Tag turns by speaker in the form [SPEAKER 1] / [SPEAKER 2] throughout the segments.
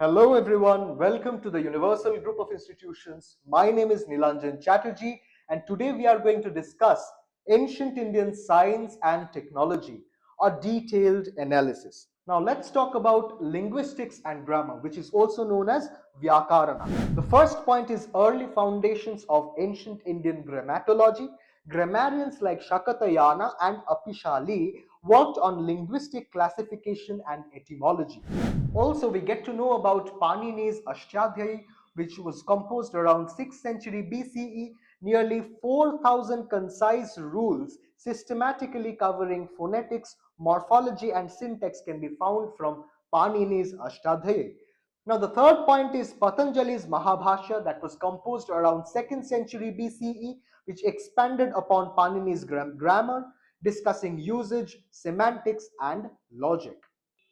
[SPEAKER 1] Hello everyone, welcome to the Universal Group of Institutions. My name is Nilanjan Chatterjee and today we are going to discuss Ancient Indian Science and Technology, a detailed analysis. Now let's talk about linguistics and grammar, which is also known as Vyakarana. The first point is early foundations of ancient Indian grammatology. Grammarians like Shakatayana and Apishali worked on linguistic classification and etymology. Also, we get to know about Panini's Ashtadhyayi, which was composed around 6th century BCE. Nearly 4,000 concise rules systematically covering phonetics, morphology, and syntax can be found from Panini's Ashtadhyayi. Now, the third point is Patanjali's Mahabhashya, that was composed around 2nd century BCE, which expanded upon Panini's grammar, discussing usage, semantics, and logic.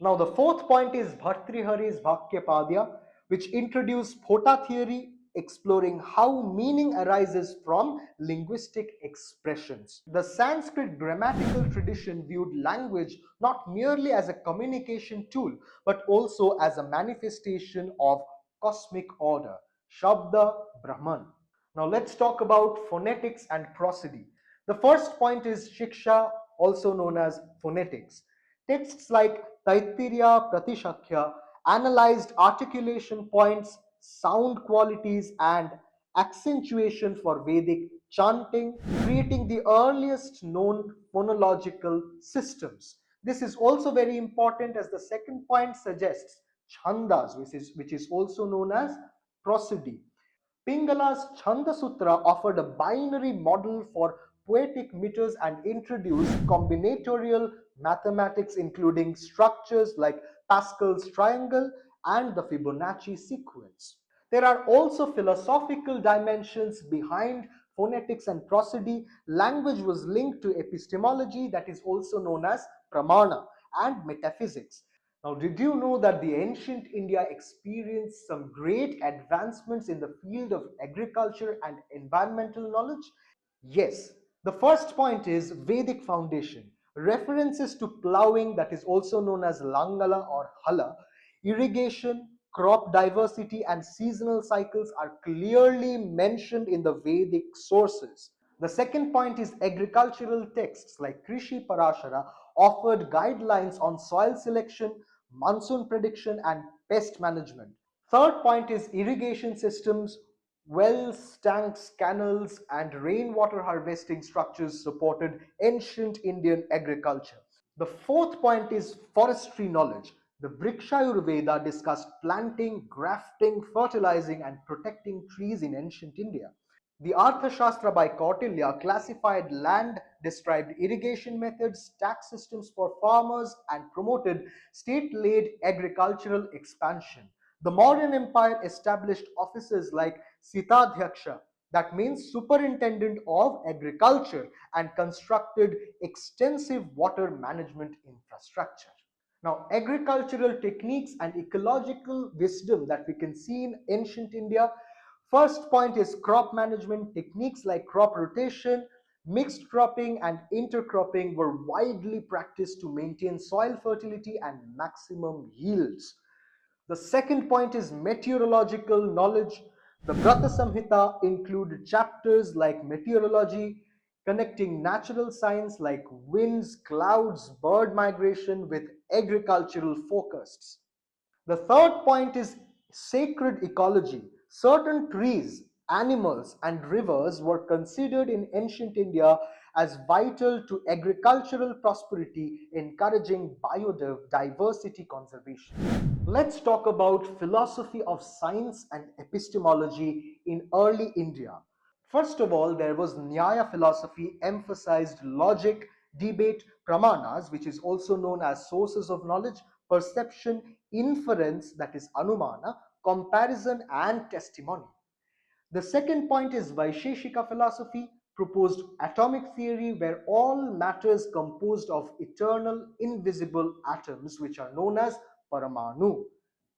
[SPEAKER 1] Now, the fourth point is Bhartrihari's Vakyapadya, which introduced Phota theory, exploring how meaning arises from linguistic expressions. The Sanskrit grammatical tradition viewed language not merely as a communication tool, but also as a manifestation of cosmic order, Shabda Brahman. Now, let's talk about phonetics and prosody. The first point is Shiksha, also known as phonetics. Texts like Taittiriya Pratishakya analyzed articulation points, sound qualities, and accentuation for Vedic chanting, creating the earliest known phonological systems. This is also very important, as the second point suggests chandas, which is also known as prosody. Pingala's Chanda Sutra offered a binary model for poetic meters and introduced combinatorial mathematics, including structures like Pascal's triangle and the Fibonacci sequence. There are also philosophical dimensions behind phonetics and prosody. Language was linked to epistemology, that is also known as pramana, and metaphysics. Now, did you know that the ancient India experienced some great advancements in the field of agriculture and environmental knowledge? Yes. The first point is Vedic foundation. References to plowing, that is also known as Langala or Hala, irrigation, crop diversity, and seasonal cycles are clearly mentioned in the Vedic sources. The second point is agricultural texts like Krishi Parashara offered guidelines on soil selection, monsoon prediction, and pest management. Third point is irrigation systems. Wells, tanks, canals, and rainwater harvesting structures supported ancient Indian agriculture. The fourth point is forestry knowledge. The Ayurveda discussed planting, grafting, fertilizing, and protecting trees in ancient India. The Arthashastra by Kautilya classified land, described irrigation methods, tax systems for farmers, and promoted state-led agricultural expansion. The Mauryan Empire established offices like Sitadhyaksha, that means superintendent of agriculture, and constructed extensive water management infrastructure. Now, agricultural techniques and ecological wisdom that we can see in ancient India. First point is crop management. Techniques like crop rotation, mixed cropping, and intercropping were widely practiced to maintain soil fertility and maximum yields. The second point is meteorological knowledge. The Brata Samhita included chapters like meteorology, connecting natural science like winds, clouds, bird migration with agricultural forecasts. The third point is sacred ecology. Certain trees, animals, and rivers were considered in ancient India as vital to agricultural prosperity, encouraging biodiversity conservation. Let's talk about philosophy of science and epistemology in early India. First of all, there was Nyaya philosophy, emphasized logic, debate, pramanas, which is also known as sources of knowledge, perception, inference, that is anumana, comparison, and testimony. The second point is Vaisheshika philosophy, proposed atomic theory where all matter is composed of eternal invisible atoms, which are known as Paramanu.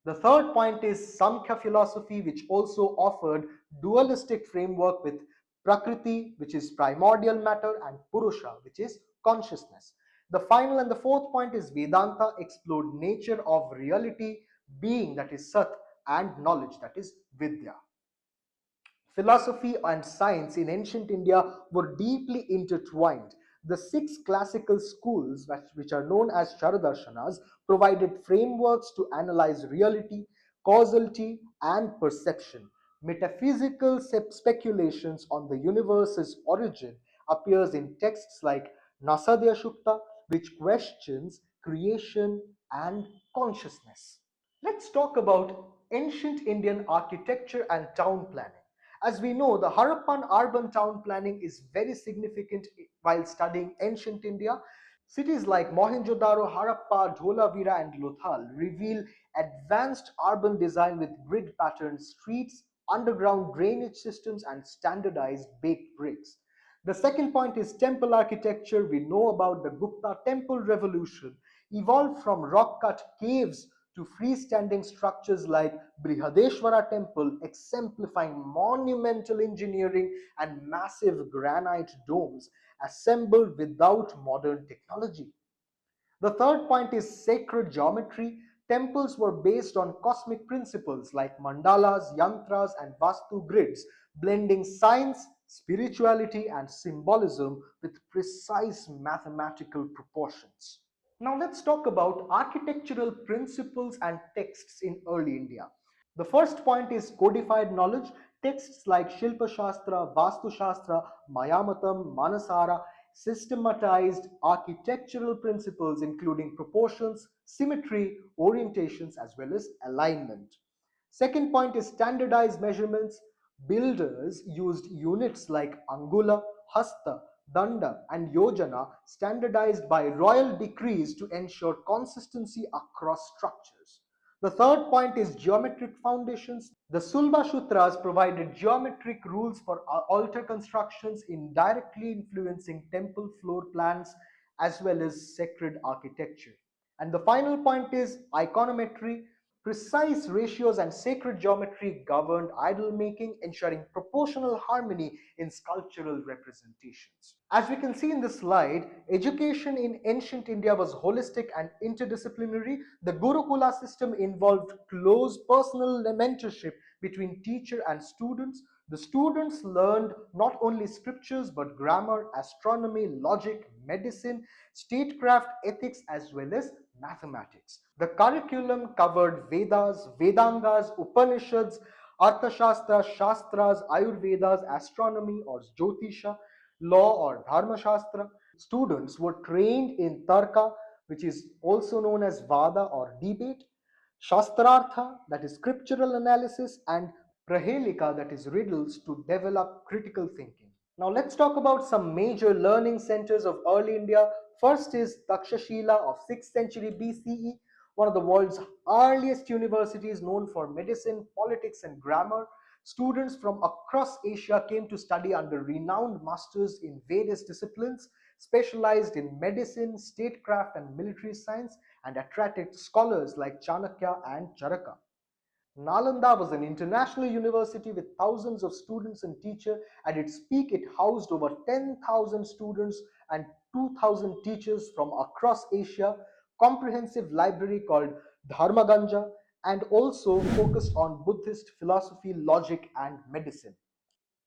[SPEAKER 1] The third point is Samkhya philosophy, which also offered dualistic framework with Prakriti, which is primordial matter, and Purusha, which is consciousness. The final and the fourth point is Vedanta, explored nature of reality, being, that is Sat, and knowledge, that is Vidya. Philosophy and science in ancient India were deeply intertwined. The six classical schools, which are known as Charadarshanas, provided frameworks to analyze reality, causality, and perception. Metaphysical speculations on the universe's origin appears in texts like Nasadya Shukta, which questions creation and consciousness. Let's talk about ancient Indian architecture and town planning. As we know, the Harappan urban town planning is very significant while studying ancient India. Cities like Mohenjo-daro, Harappa, Dholavira, and Lothal reveal advanced urban design with grid-patterned streets, underground drainage systems, and standardized baked bricks. The second point is temple architecture. We know about the Gupta temple revolution, evolved from rock-cut caves to freestanding structures like Brihadeshwara temple, exemplifying monumental engineering and massive granite domes assembled without modern technology. The third point is sacred geometry. Temples were based on cosmic principles like mandalas, yantras, and vastu grids, blending science, spirituality, and symbolism with precise mathematical proportions. Now let's talk about architectural principles and texts in early India. The first point is codified knowledge. Texts like Shilpa Shastra, Vastu Shastra, Mayamatam, Manasara systematized architectural principles including proportions, symmetry, orientations, as well as alignment. Second point is standardized measurements. Builders used units like Angula, Hasta, Danda, and Yojana standardized by royal decrees to ensure consistency across structures. The third point is geometric foundations. The Sulba Sutras provided geometric rules for altar constructions, indirectly influencing temple floor plans as well as sacred architecture. And the final point is iconometry. Precise ratios and sacred geometry governed idol making, ensuring proportional harmony in sculptural representations. As we can see in this slide, education in ancient India was holistic and interdisciplinary. The Gurukula system involved close personal mentorship between teacher and students. The students learned not only scriptures but grammar, astronomy, logic, medicine, statecraft, ethics, as well as mathematics. The curriculum covered Vedas, Vedangas, Upanishads, Arthashastra, Shastras, Ayurvedas, astronomy or Jyotisha, law or Dharma Shastra. Students were trained in Tarka, which is also known as Vada or debate, Shastrartha, that is scriptural analysis, and Prahelika, that is riddles, to develop critical thinking. Now let's talk about some major learning centers of early India. First is Takshashila of 6th century BCE, one of the world's earliest universities known for medicine, politics, and grammar. Students from across Asia came to study under renowned masters in various disciplines, specialized in medicine, statecraft, and military science, and attracted scholars like Chanakya and Charaka. Nalanda was an international university with thousands of students and teachers. At its peak, it housed over 10,000 students and 2,000 teachers from across Asia, comprehensive library called Dharmaganja, and also focused on Buddhist philosophy, logic, and medicine.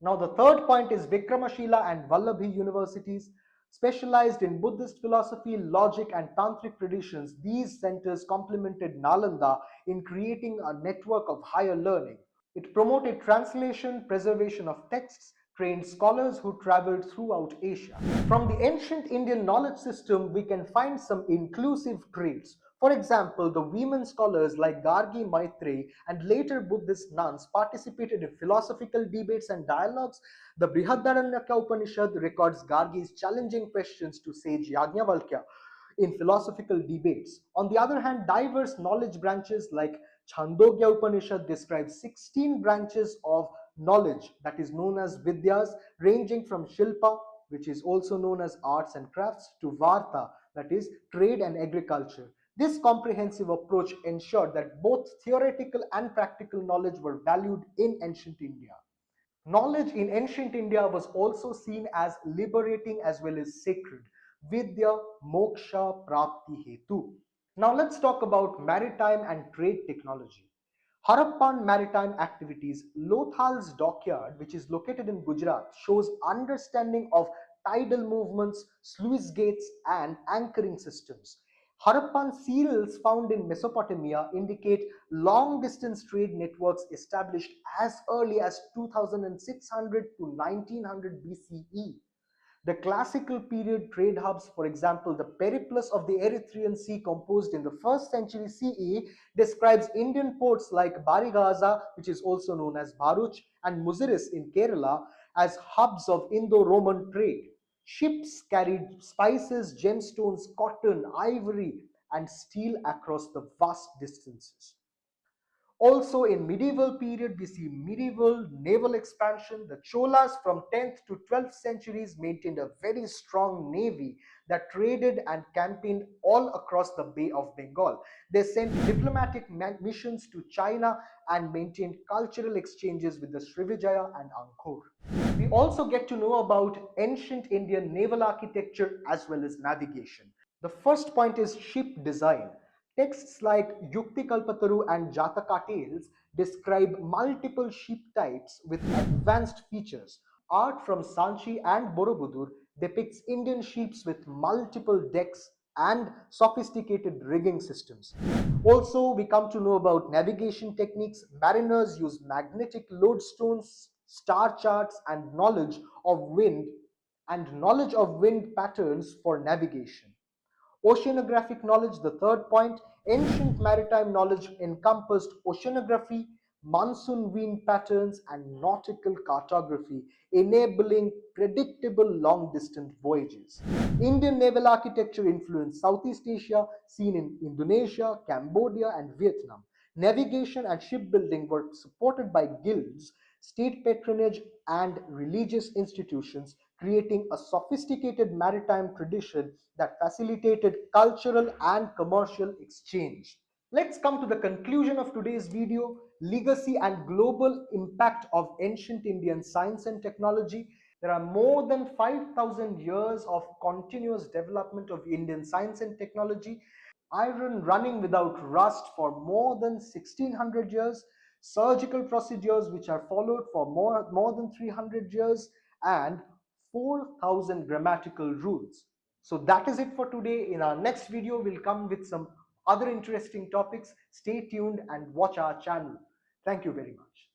[SPEAKER 1] Now, the third point is Vikramashila and Vallabhi universities. Specialized in Buddhist philosophy, logic, and tantric traditions, these centers complemented Nalanda in creating a network of higher learning. It promoted translation, preservation of texts, trained scholars who traveled throughout Asia. From the ancient Indian knowledge system, we can find some inclusive traits. For example, the women scholars like Gargi Maitreyi and later Buddhist nuns participated in philosophical debates and dialogues. The Brihadaranyaka Upanishad records Gargi's challenging questions to sage Yajnavalkya in philosophical debates. On the other hand, diverse knowledge branches like Chandogya Upanishad describes 16 branches of knowledge, that is known as Vidyas, ranging from Shilpa, which is also known as arts and crafts, to Varta, that is trade and agriculture. This comprehensive approach ensured that both theoretical and practical knowledge were valued in ancient India. Knowledge in ancient India was also seen as liberating as well as sacred. Vidya Moksha Prapti Hetu. Now let's talk about maritime and trade technology. Harappan maritime activities. Lothal's dockyard, which is located in Gujarat, shows understanding of tidal movements, sluice gates, and anchoring systems. Harappan seals found in Mesopotamia indicate long distance trade networks established as early as 2600 to 1900 BCE. The classical period trade hubs, for example, the Periplus of the Erythraean Sea, composed in the 1st century CE, describes Indian ports like Barigaza, which is also known as Bharuch, and Muziris in Kerala as hubs of Indo-Roman trade. Ships carried spices, gemstones, cotton, ivory, and steel across the vast distances. Also in medieval period, we see medieval naval expansion. The Cholas from 10th to 12th centuries maintained a very strong navy that traded and campaigned all across the Bay of Bengal. They sent diplomatic missions to China and maintained cultural exchanges with the Srivijaya and Angkor. We also get to know about ancient Indian naval architecture as well as navigation. The first point is ship design. Texts like Yukti Kalpataru and Jataka Tales describe multiple ship types with advanced features. Art from Sanchi and Borobudur depicts Indian ships with multiple decks and sophisticated rigging systems. Also, we come to know about navigation techniques. Mariners use magnetic lodestones, star charts, and knowledge of wind patterns for navigation. Oceanographic knowledge, the third point. Ancient maritime knowledge encompassed oceanography, monsoon wind patterns, and nautical cartography, enabling predictable long distance voyages. Indian naval architecture influenced Southeast Asia, seen in Indonesia, Cambodia, and Vietnam. Navigation and shipbuilding were supported by guilds, state patronage, and religious institutions, creating a sophisticated maritime tradition that facilitated cultural and commercial exchange. Let's come to the conclusion of today's video: legacy and global impact of ancient Indian science and technology. There are more than 5,000 years of continuous development of Indian science and technology. Iron running without rust for more than 1600 years, surgical procedures which are followed for more than 300 years, and 4,000 grammatical rules. So that is it for today. In our next video, we'll come with some other interesting topics. Stay tuned and watch our channel. Thank you very much.